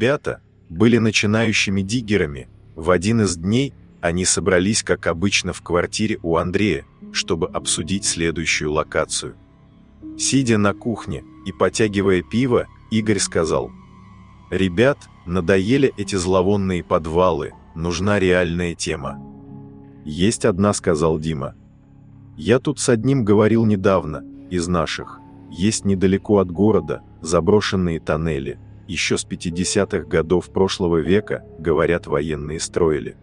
ребята были начинающими диггерами. В один из дней они собрались, как обычно, в квартире у Андрея, чтобы обсудить следующую локацию. Сидя на кухне и потягивая пиво, Игорь сказал: «Ребят, надоели эти зловонные подвалы, нужна реальная тема». «Есть одна», — сказал Дима. «Я тут с одним говорил недавно, из наших. Есть недалеко от города заброшенные тоннели. Еще с 50-х годов прошлого века, говорят, военные строили.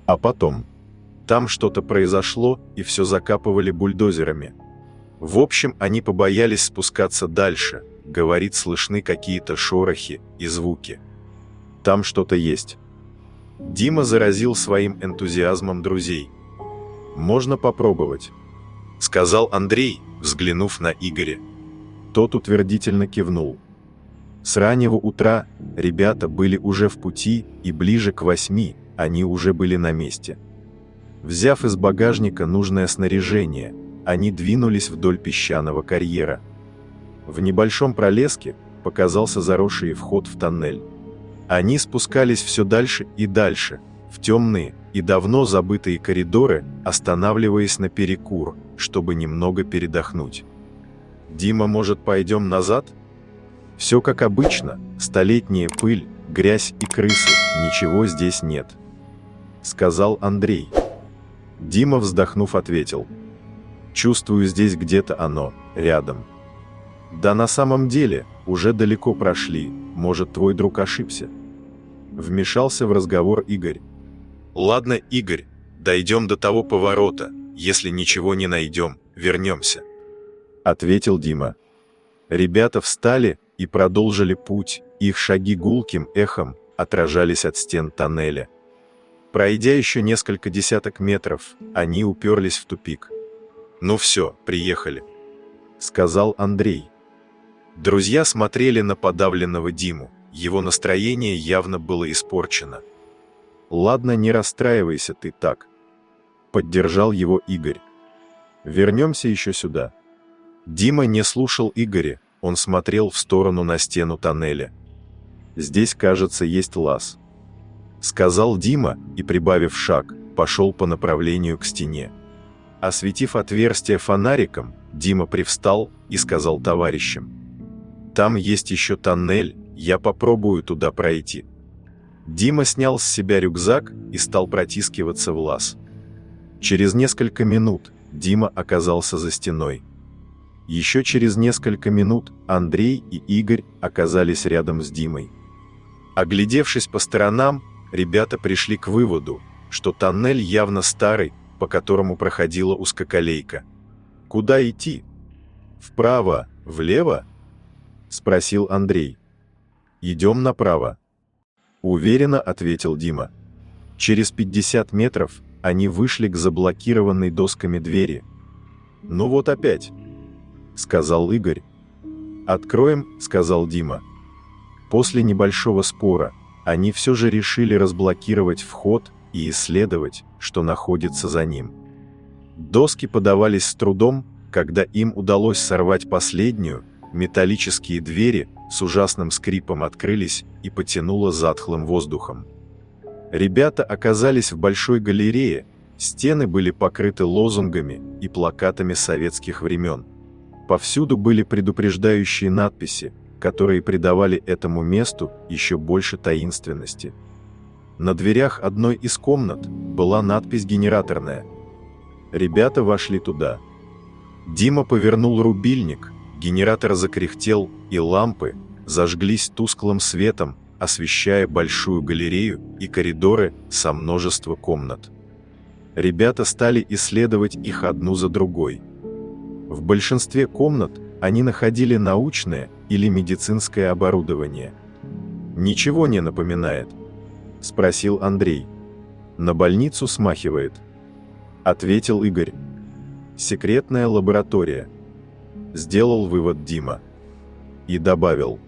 А потом там что-то произошло, и все закапывали бульдозерами. В общем, они побоялись спускаться дальше. Говорит, слышны какие-то шорохи и звуки. Там что-то есть». Дима заразил своим энтузиазмом друзей. «Можно попробовать», — сказал Андрей, взглянув на Игоря. Тот утвердительно кивнул. С раннего утра ребята были уже в пути, и ближе к 8 они уже были на месте. Взяв из багажника нужное снаряжение, они двинулись вдоль песчаного карьера. В небольшом пролеске показался заросший вход в тоннель. Они спускались все дальше и дальше, в темные и давно забытые коридоры, останавливаясь на перекур, чтобы немного передохнуть. «Дима, может, пойдем назад?» «Все как обычно, столетняя пыль, грязь и крысы, ничего здесь нет», — сказал Андрей. Дима, вздохнув, ответил: «Чувствую, здесь где-то оно, рядом». «Да на самом деле, уже далеко прошли, может, твой друг ошибся?» Вмешался в разговор Игорь. «Ладно, Игорь, дойдем до того поворота, если ничего не найдем, вернемся», — ответил Дима. Ребята встали и продолжили путь, их шаги гулким эхом отражались от стен тоннеля. Пройдя еще несколько десяток метров, они уперлись в тупик. «Ну все, приехали», — сказал Андрей. Друзья смотрели на подавленного Диму, его настроение явно было испорчено. «Ладно, не расстраивайся ты так», — поддержал его Игорь. «Вернемся еще сюда». Дима не слушал Игоря, он смотрел в сторону на стену тоннеля. «Здесь, кажется, есть лаз», — сказал Дима и, прибавив шаг, пошел по направлению к стене. Осветив отверстие фонариком, Дима привстал и сказал товарищам: «Там есть еще тоннель, я попробую туда пройти». Дима снял с себя рюкзак и стал протискиваться в лаз. Через несколько минут Дима оказался за стеной. Еще через несколько минут Андрей и Игорь оказались рядом с Димой. Оглядевшись по сторонам, ребята пришли к выводу, что тоннель явно старый, по которому проходила узкоколейка. «Куда идти? Вправо, влево?» — спросил Андрей. «Идем направо», — уверенно ответил Дима. Через 50 метров они вышли к заблокированной досками двери. «Ну вот опять», — сказал Игорь. «Откроем», — сказал Дима. После небольшого спора они все же решили разблокировать вход и исследовать, что находится за ним. Доски подавались с трудом, когда им удалось сорвать последнюю, металлические двери с ужасным скрипом открылись и потянуло затхлым воздухом. Ребята оказались в большой галерее, стены были покрыты лозунгами и плакатами советских времен. Повсюду были предупреждающие надписи, которые придавали этому месту еще больше таинственности. На дверях одной из комнат была надпись «Генераторная». Ребята вошли туда. Дима повернул рубильник, генератор закряхтел, и лампы зажглись тусклым светом, освещая большую галерею и коридоры со множества комнат. Ребята стали исследовать их одну за другой. В большинстве комнат они находили научное или медицинское оборудование. «Ничего не напоминает?» — спросил Андрей. «На больницу смахивает», — ответил Игорь. «Секретная лаборатория», — сделал вывод Дима. И добавил: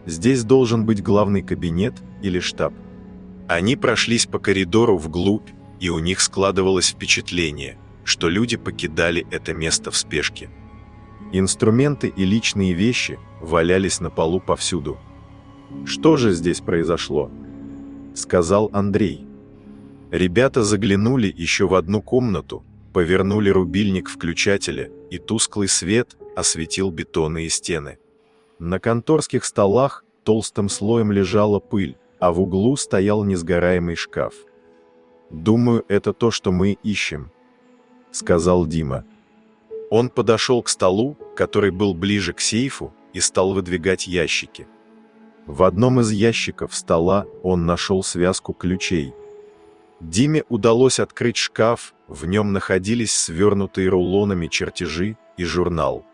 «Здесь должен быть главный кабинет или штаб». Они прошлись по коридору вглубь, и у них складывалось впечатление, что люди покидали это место в спешке. Инструменты и личные вещи валялись на полу повсюду. «Что же здесь произошло?» — сказал Андрей. Ребята заглянули еще в одну комнату, повернули рубильник включателя, и тусклый свет осветил бетонные стены. На конторских столах толстым слоем лежала пыль, а в углу стоял несгораемый шкаф. «Думаю, это то, что мы ищем», — сказал Дима. Он подошел к столу, который был ближе к сейфу, и стал выдвигать ящики. В одном из ящиков стола он нашел связку ключей. Диме удалось открыть шкаф, в нем находились свернутые рулонами чертежи и журнал.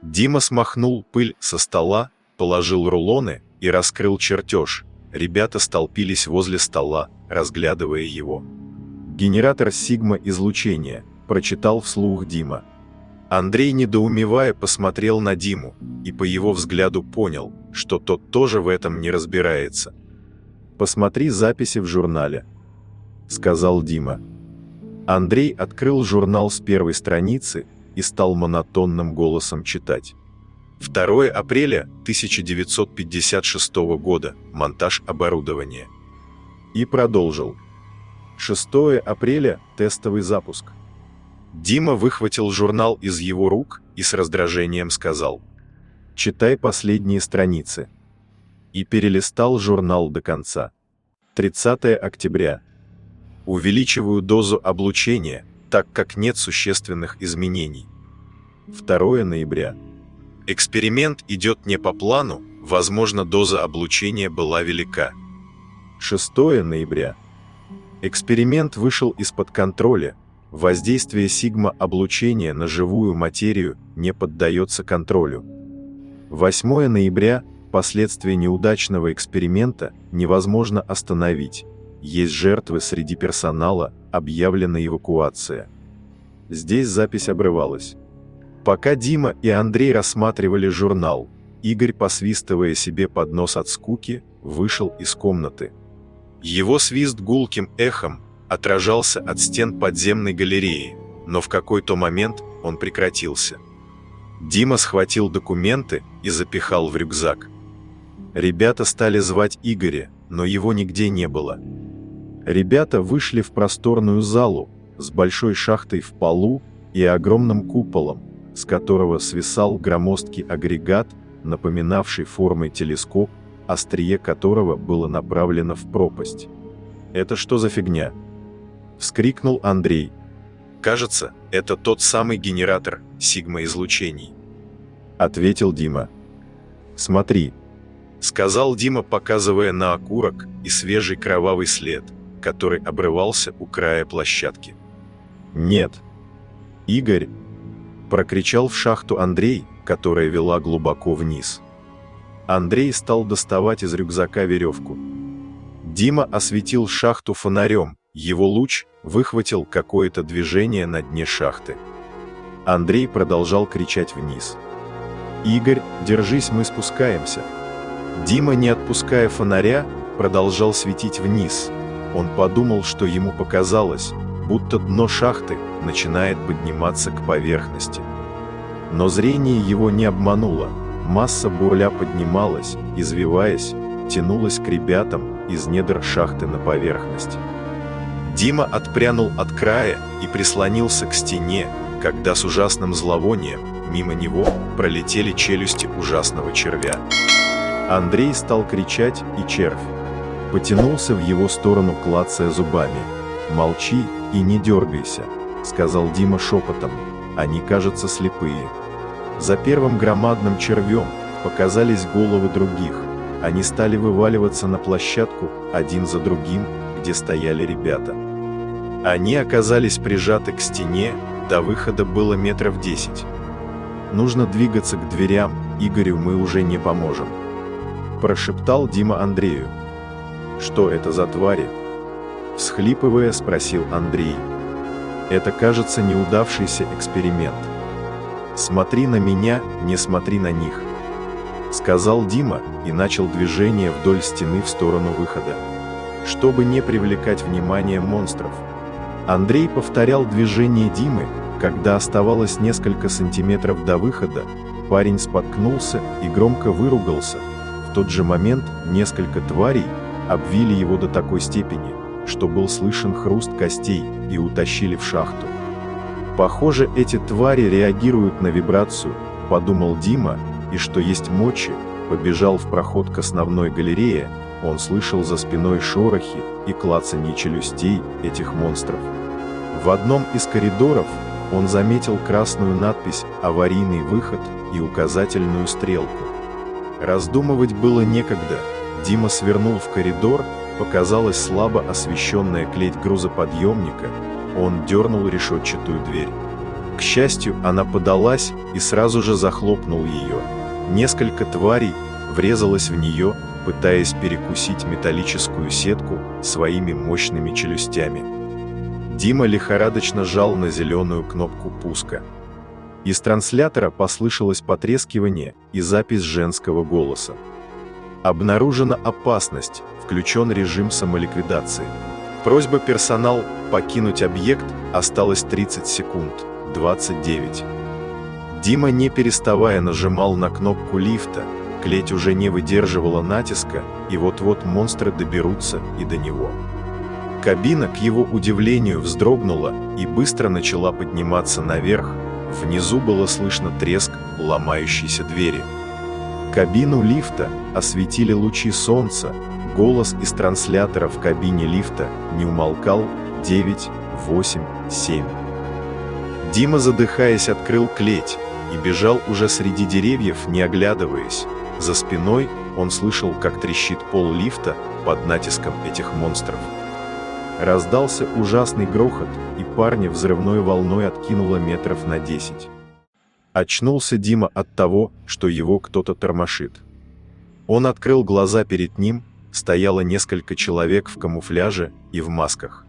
Дима смахнул пыль со стола, положил рулоны и раскрыл чертеж. Ребята столпились возле стола, разглядывая его. «Генератор сигма-излучения», — прочитал вслух Дима. Андрей, недоумевая, посмотрел на Диму и по его взгляду понял, что тот тоже в этом не разбирается. «Посмотри записи в журнале», — сказал Дима. Андрей открыл журнал с первой страницы и стал монотонным голосом читать. 2 апреля 1956 года. Монтаж оборудования. И продолжил. 6 апреля. Тестовый запуск. Дима выхватил журнал из его рук и с раздражением сказал: «Читай последние страницы». И перелистал журнал до конца. 30 октября. Увеличиваю дозу облучения, так как нет существенных изменений. 2 ноября. Эксперимент идет не по плану, возможно, доза облучения была велика. 6 ноября. Эксперимент вышел из-под контроля. Воздействие сигма-облучения на живую материю не поддается контролю. 8 ноября. Последствия неудачного эксперимента невозможно остановить. Есть жертвы среди персонала, объявлена эвакуация. Здесь запись обрывалась. Пока Дима и Андрей рассматривали журнал, Игорь, посвистывая себе под нос от скуки, вышел из комнаты. Его свист гулким эхом отражался от стен подземной галереи, но в какой-то момент он прекратился. Дима схватил документы и запихал в рюкзак. Ребята стали звать Игоря, но его нигде не было. Ребята вышли в просторную залу с большой шахтой в полу и огромным куполом, с которого свисал громоздкий агрегат, напоминавший формой телескоп, острие которого было направлено в пропасть. «Это что за фигня?» — вскрикнул Андрей. «Кажется, это тот самый генератор сигма-излучений», — ответил Дима. «Смотри», — сказал Дима, показывая на окурок и свежий кровавый след, который обрывался у края площадки. «Нет, Игорь!» — прокричал в шахту Андрей, которая вела глубоко вниз. Андрей стал доставать из рюкзака веревку. Дима осветил шахту фонарем, его луч выхватил какое-то движение на дне шахты. Андрей продолжал кричать вниз. «Игорь, держись, мы спускаемся!» Дима, не отпуская фонаря, продолжал светить вниз. Он подумал, что ему показалось, будто дно шахты начинает подниматься к поверхности. Но зрение его не обмануло. Масса бурля поднималась, извиваясь, тянулась к ребятам из недр шахты на поверхность. Дима отпрянул от края и прислонился к стене, когда с ужасным зловонием мимо него пролетели челюсти ужасного червя. Андрей стал кричать, и червь потянулся в его сторону, клацая зубами. «Молчи и не дергайся», — сказал Дима шепотом. «Они, кажется, слепые». За первым громадным червем показались головы других. Они стали вываливаться на площадку, один за другим, где стояли ребята. Они оказались прижаты к стене, до выхода было метров 10. «Нужно двигаться к дверям, Игорю мы уже не поможем», — прошептал Дима Андрею. «Что это за твари?» — всхлипывая, спросил Андрей. «Это, кажется, неудавшийся эксперимент. Смотри на меня, не смотри на них», — сказал Дима и начал движение вдоль стены в сторону выхода. Чтобы не привлекать внимание монстров, Андрей повторял движение Димы. Когда оставалось несколько сантиметров до выхода, парень споткнулся и громко выругался. В тот же момент несколько тварей обвили его до такой степени, что был слышен хруст костей, и утащили в шахту. «Похоже, эти твари реагируют на вибрацию», — подумал Дима, и что есть мочи, побежал в проход к основной галерее. Он слышал за спиной шорохи и клацанье челюстей этих монстров. В одном из коридоров он заметил красную надпись «Аварийный выход» и указательную стрелку. Раздумывать было некогда. Дима свернул в коридор, показалась слабо освещенная клеть грузоподъемника. Он дернул решетчатую дверь. К счастью, она подалась и сразу же захлопнул ее. Несколько тварей врезалось в нее, пытаясь перекусить металлическую сетку своими мощными челюстями. Дима лихорадочно жал на зеленую кнопку пуска. Из транслятора послышалось потрескивание и запись женского голоса. Обнаружена опасность, включен режим самоликвидации. Просьба персонал покинуть объект, осталось 30 секунд, 29. Дима, не переставая, нажимал на кнопку лифта, клеть уже не выдерживала натиска, и вот-вот монстры доберутся и до него. Кабина, к его удивлению, вздрогнула и быстро начала подниматься наверх. Внизу было слышно треск ломающейся двери. Кабину лифта осветили лучи солнца. Голос из транслятора в кабине лифта не умолкал. 9, 8, 7. Дима, задыхаясь, открыл клеть и бежал уже среди деревьев, не оглядываясь. За спиной он слышал, как трещит пол лифта под натиском этих монстров. Раздался ужасный грохот, и парня взрывной волной откинуло метров на 10. Очнулся Дима от того, что его кто-то тормошит. Он открыл глаза, перед ним стояло несколько человек в камуфляже и в масках.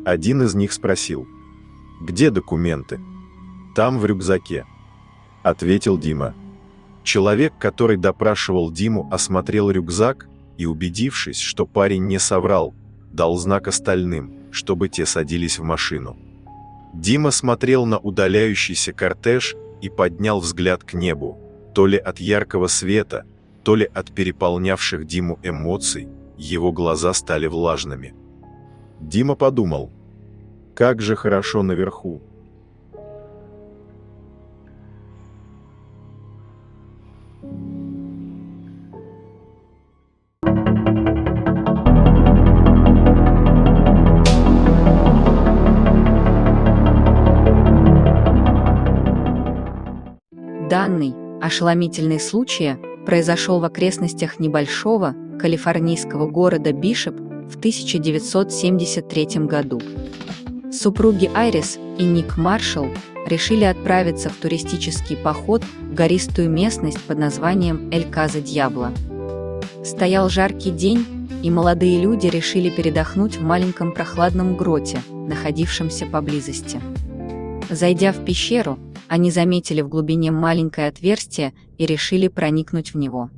Один из них спросил: «Где документы?» «Там, в рюкзаке», — ответил Дима. Человек, который допрашивал Диму, осмотрел рюкзак и, убедившись, что парень не соврал, дал знак остальным, чтобы те садились в машину. Дима смотрел на удаляющийся кортеж и поднял взгляд к небу. То ли от яркого света, то ли от переполнявших Диму эмоций, его глаза стали влажными. Дима подумал: как же хорошо наверху. Данный ошеломительный случай произошел в окрестностях небольшого калифорнийского города Бишоп в 1973 году. Супруги Айрис и Ник Маршалл решили отправиться в туристический поход в гористую местность под названием Эль-Каза-Дьябло. Стоял жаркий день, и молодые люди решили передохнуть в маленьком прохладном гроте, находившемся поблизости. Зайдя в пещеру, они заметили в глубине маленькое отверстие и решили проникнуть в него.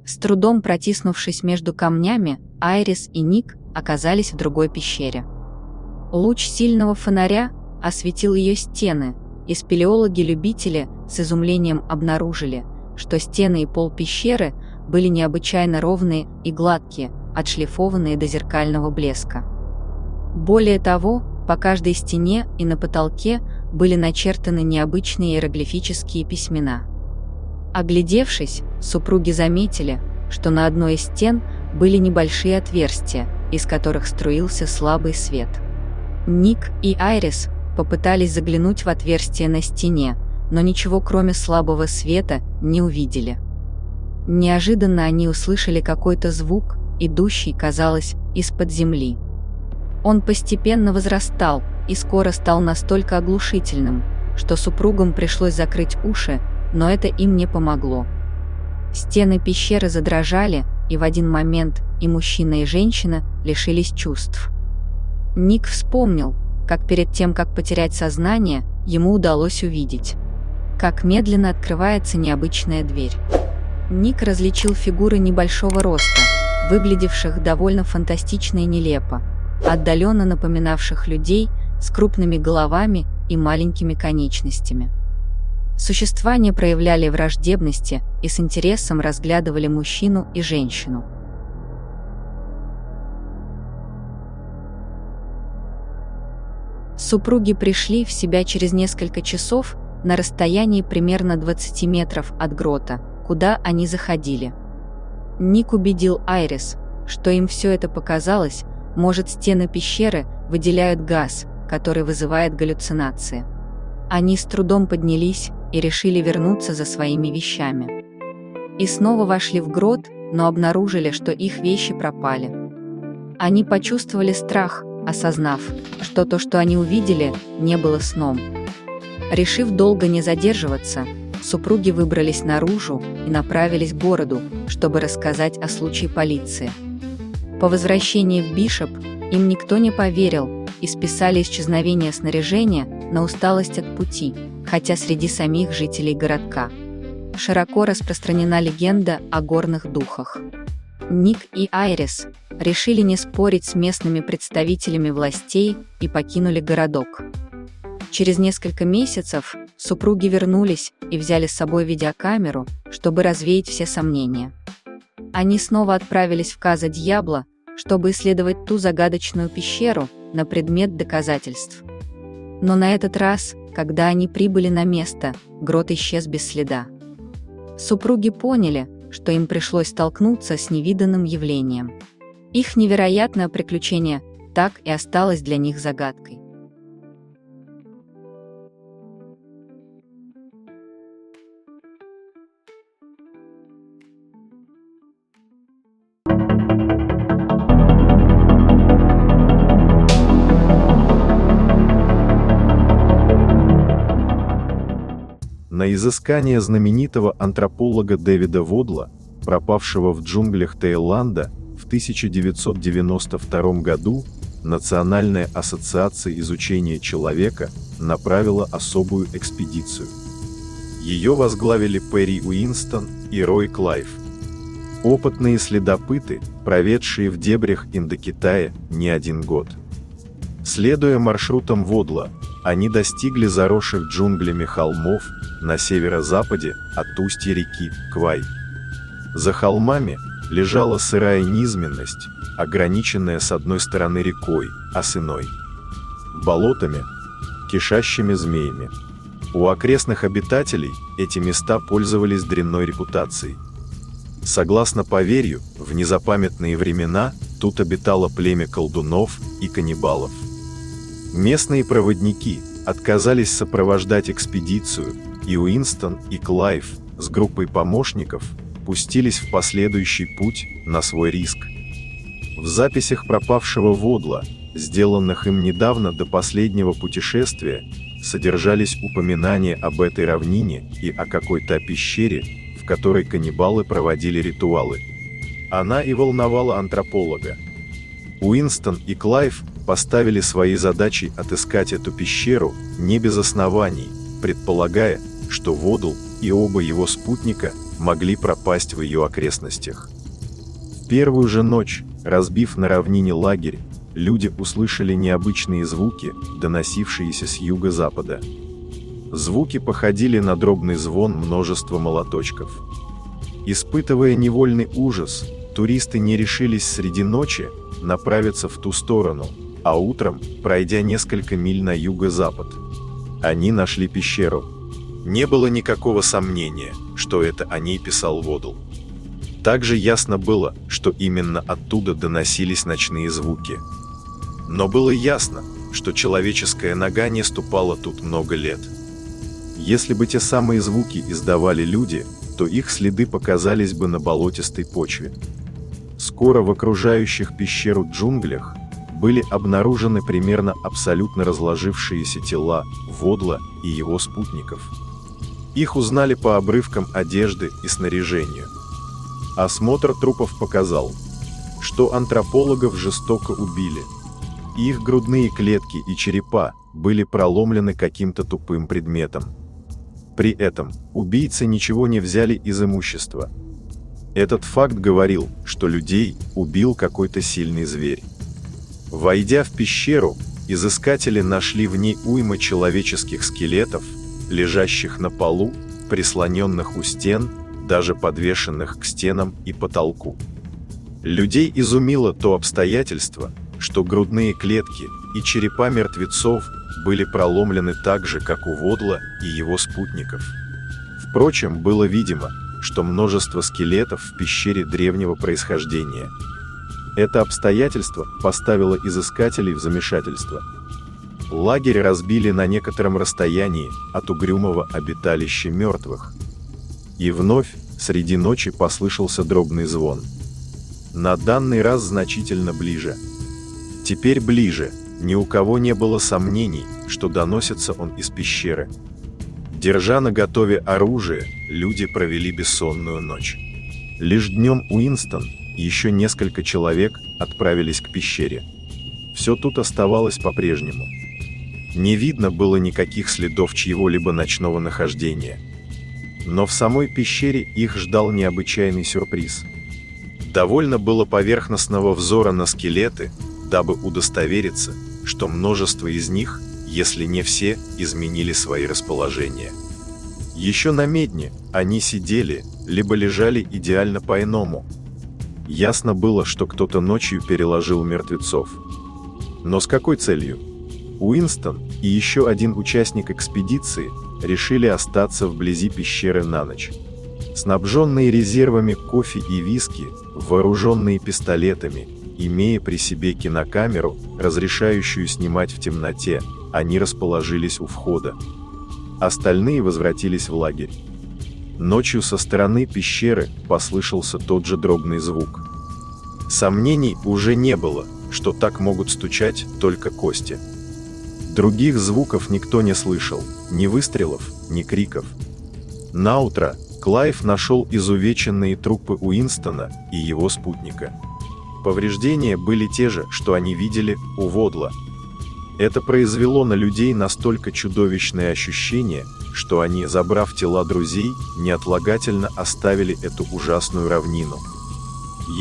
С трудом протиснувшись между камнями, Айрис и Ник оказались в другой пещере. Луч сильного фонаря осветил ее стены, и спелеологи-любители с изумлением обнаружили, что стены и пол пещеры были необычайно ровные и гладкие, отшлифованные до зеркального блеска. Более того, по каждой стене и на потолке были начертаны необычные иероглифические письмена. Оглядевшись, супруги заметили, что на одной из стен были небольшие отверстия, из которых струился слабый свет. Ник и Айрис попытались заглянуть в отверстие на стене, но ничего кроме слабого света не увидели. Неожиданно они услышали какой-то звук, идущий, казалось, из-под земли. Он постепенно возрастал и скоро стал настолько оглушительным, что супругам пришлось закрыть уши, но это им не помогло. Стены пещеры задрожали, и в один момент и мужчина, и женщина лишились чувств. Ник вспомнил, как перед тем, как потерять сознание, ему удалось увидеть, как медленно открывается необычная дверь. Ник различил фигуры небольшого роста, выглядевших довольно фантастично и нелепо, отдаленно напоминавших людей с крупными головами и маленькими конечностями. Существа не проявляли враждебности и с интересом разглядывали мужчину и женщину. Супруги пришли в себя через несколько часов на расстоянии примерно 20 метров от грота, куда они заходили. Ник убедил Айрис, что им все это показалось, может, стены пещеры выделяют газ, который вызывает галлюцинации. Они с трудом поднялись и решили вернуться за своими вещами. И снова вошли в грот, но обнаружили, что их вещи пропали. Они почувствовали страх, осознав, что то, что они увидели, не было сном. Решив долго не задерживаться, супруги выбрались наружу и направились к городу, чтобы рассказать о случае полиции. По возвращении в Бишоп им никто не поверил и списали исчезновение снаряжения на усталость от пути, хотя среди самих жителей городка широко распространена легенда о горных духах. Ник и Айрис решили не спорить с местными представителями властей и покинули городок. Через несколько месяцев супруги вернулись и взяли с собой видеокамеру, чтобы развеять все сомнения. Они снова отправились в Каза Дьябло, чтобы исследовать ту загадочную пещеру на предмет доказательств. Но на этот раз, когда они прибыли на место, грот исчез без следа. Супруги поняли, что им пришлось столкнуться с невиданным явлением. Их невероятное приключение так и осталось для них загадкой. На изыскание знаменитого антрополога Дэвида Водла, пропавшего в джунглях Таиланда, в 1992 году Национальная ассоциация изучения человека направила особую экспедицию. Ее возглавили Перри Уинстон и Рой Клайв. Опытные следопыты, проведшие в дебрях Индокитая не один год. Следуя маршрутам Водла, они достигли заросших джунглями холмов на северо-западе от устья реки Квай. За холмами лежала сырая низменность, ограниченная с одной стороны рекой, а с иной – болотами, кишащими змеями. У окрестных обитателей эти места пользовались дрянной репутацией. Согласно поверью, в незапамятные времена тут обитало племя колдунов и каннибалов. Местные проводники отказались сопровождать экспедицию, и Уинстон и Клайв с группой помощников пустились в последующий путь на свой риск. В записях пропавшего Водла, сделанных им недавно до последнего путешествия, содержались упоминания об этой равнине и о какой-то пещере, в которой каннибалы проводили ритуалы. Она и волновала антрополога. Уинстон и Клайв поставили своей задачей отыскать эту пещеру не без оснований, предполагая, что Водл и оба его спутника могли пропасть в ее окрестностях. В первую же ночь, разбив на равнине лагерь, люди услышали необычные звуки, доносившиеся с юго-запада. Звуки походили на дробный звон множества молоточков. Испытывая невольный ужас, туристы не решились среди ночи направиться в ту сторону, а утром, пройдя несколько миль на юго-запад, они нашли пещеру. Не было никакого сомнения, что это о ней писал Водл. Также ясно было, что именно оттуда доносились ночные звуки. Но было ясно, что человеческая нога не ступала тут много лет. Если бы те самые звуки издавали люди, то их следы показались бы на болотистой почве. Скоро в окружающих пещеру джунглях были обнаружены примерно абсолютно разложившиеся тела Водла и его спутников. Их узнали по обрывкам одежды и снаряжению. Осмотр трупов показал, что антропологов жестоко убили. Их грудные клетки и черепа были проломлены каким-то тупым предметом. При этом убийцы ничего не взяли из имущества. Этот факт говорил, что людей убил какой-то сильный зверь. Войдя в пещеру, изыскатели нашли в ней уйму человеческих скелетов, лежащих на полу, прислоненных у стен, даже подвешенных к стенам и потолку. Людей изумило то обстоятельство, что грудные клетки и черепа мертвецов были проломлены так же, как у Водла и его спутников. Впрочем, было видимо, что множество скелетов в пещере древнего происхождения. Это обстоятельство поставило изыскателей в замешательство. Лагерь разбили на некотором расстоянии от угрюмого обиталища мертвых. И вновь среди ночи послышался дробный звон. На данный раз значительно ближе. Теперь ближе, ни у кого не было сомнений, что доносится он из пещеры. Держа наготове оружие, люди провели бессонную ночь. Лишь днем Уинстон и еще несколько человек отправились к пещере. Все тут оставалось по-прежнему. Не видно было никаких следов чьего-либо ночного нахождения. Но в самой пещере их ждал необычайный сюрприз. Довольно было поверхностного взора на скелеты, дабы удостовериться, что множество из них, если не все, изменили свои расположения. Еще на медне они сидели, либо лежали идеально по-иному. Ясно было, что кто-то ночью переложил мертвецов. Но с какой целью? Уинстон и еще один участник экспедиции решили остаться вблизи пещеры на ночь. Снабженные резервами кофе и виски, вооруженные пистолетами, имея при себе кинокамеру, разрешающую снимать в темноте, они расположились у входа. Остальные возвратились в лагерь. Ночью со стороны пещеры послышался тот же дробный звук. Сомнений уже не было, что так могут стучать только кости. Других звуков никто не слышал, ни выстрелов, ни криков. Наутро Клайв нашел изувеченные трупы Уинстона и его спутника. Повреждения были те же, что они видели у Водла. Это произвело на людей настолько чудовищное ощущение, что они, забрав тела друзей, неотлагательно оставили эту ужасную равнину.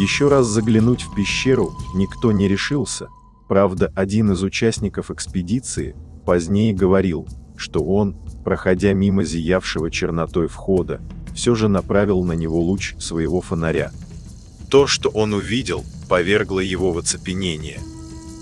Еще раз заглянуть в пещеру никто не решился. Правда, один из участников экспедиции позднее говорил, что он, проходя мимо зиявшего чернотой входа, все же направил на него луч своего фонаря. То, что он увидел, повергло его в оцепенение.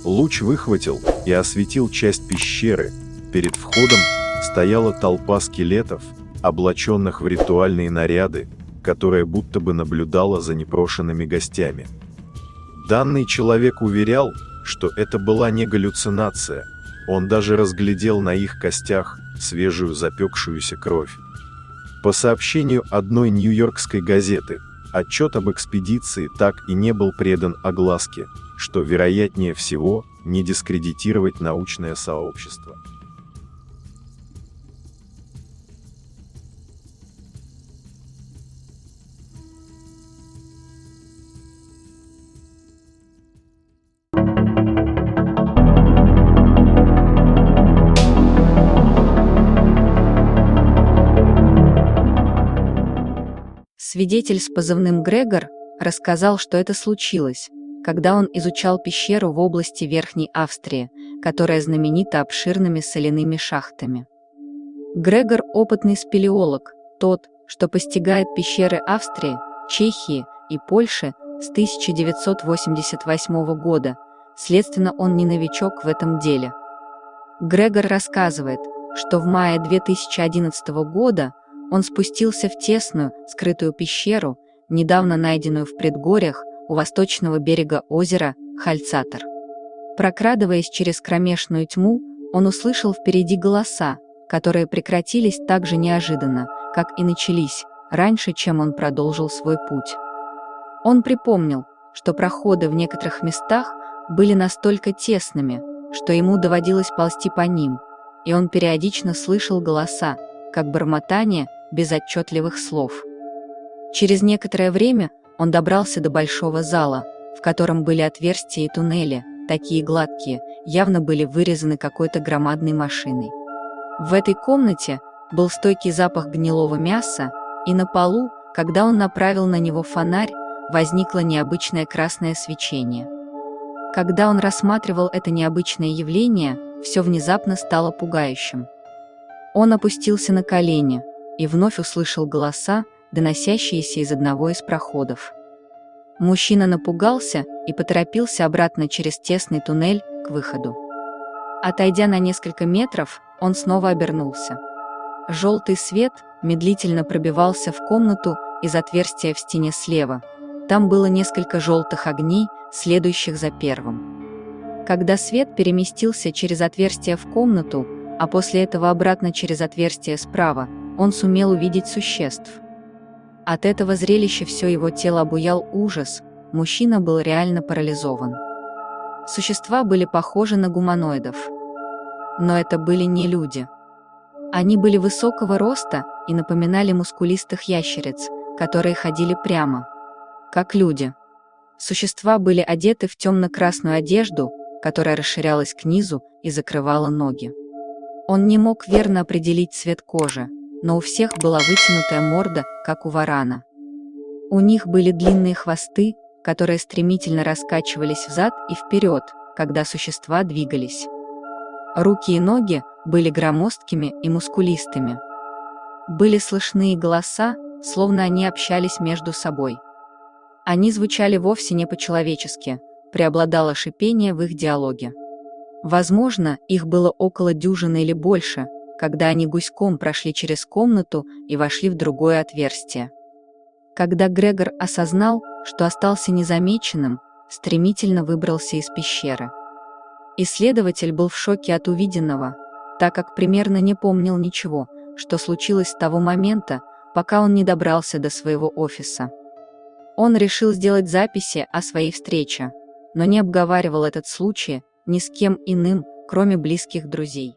Луч выхватил и осветил часть пещеры. Перед входом стояла толпа скелетов, облаченных в ритуальные наряды, которая будто бы наблюдала за непрошенными гостями. Данный человек уверял, что это была не галлюцинация, он даже разглядел на их костях свежую запекшуюся кровь. По сообщению одной нью-йоркской газеты, отчет об экспедиции так и не был предан огласке, что, вероятнее всего, не дискредитировать научное сообщество. Свидетель с позывным Грегор рассказал, что это случилось, когда он изучал пещеру в области Верхней Австрии, которая знаменита обширными соляными шахтами. Грегор – опытный спелеолог, тот, что постигает пещеры Австрии, Чехии и Польши с 1988 года, следственно, он не новичок в этом деле. Грегор рассказывает, что в мае 2011 года он спустился в тесную, скрытую пещеру, недавно найденную в предгорьях у восточного берега озера Хальцатер. Прокрадываясь через кромешную тьму, он услышал впереди голоса, которые прекратились так же неожиданно, как и начались, раньше, чем он продолжил свой путь. Он припомнил, что проходы в некоторых местах были настолько тесными, что ему доводилось ползти по ним, и он периодично слышал голоса, как бормотание без отчетливых слов. Через некоторое время он добрался до большого зала, в котором были отверстия и туннели, такие гладкие, явно были вырезаны какой-то громадной машиной. В этой комнате был стойкий запах гнилого мяса, и на полу, когда он направил на него фонарь, возникло необычное красное свечение. Когда он рассматривал это необычное явление, все внезапно стало пугающим. Он опустился на колени и вновь услышал голоса, доносящиеся из одного из проходов. Мужчина напугался и поторопился обратно через тесный туннель к выходу. Отойдя на несколько метров, он снова обернулся. Желтый свет медлительно пробивался в комнату из отверстия в стене слева. Там было несколько желтых огней, следующих за первым. Когда свет переместился через отверстие в комнату, а после этого обратно через отверстие справа, он сумел увидеть существ. От этого зрелища все его тело обуял ужас, мужчина был реально парализован. Существа были похожи на гуманоидов. Но это были не люди. Они были высокого роста и напоминали мускулистых ящериц, которые ходили прямо, как люди. Существа были одеты в темно-красную одежду, которая расширялась к низу и закрывала ноги. Он не мог верно определить цвет кожи, но у всех была вытянутая морда, как у варана. У них были длинные хвосты, которые стремительно раскачивались взад и вперед, когда существа двигались. Руки и ноги были громоздкими и мускулистыми. Были слышны и голоса, словно они общались между собой. Они звучали вовсе не по-человечески, преобладало шипение в их диалоге. Возможно, их было около дюжины или больше, когда они гуськом прошли через комнату и вошли в другое отверстие. Когда Грегор осознал, что остался незамеченным, стремительно выбрался из пещеры. Исследователь был в шоке от увиденного, так как примерно не помнил ничего, что случилось с того момента, пока он не добрался до своего офиса. Он решил сделать записи о своей встрече, но не обговаривал этот случай ни с кем иным, кроме близких друзей.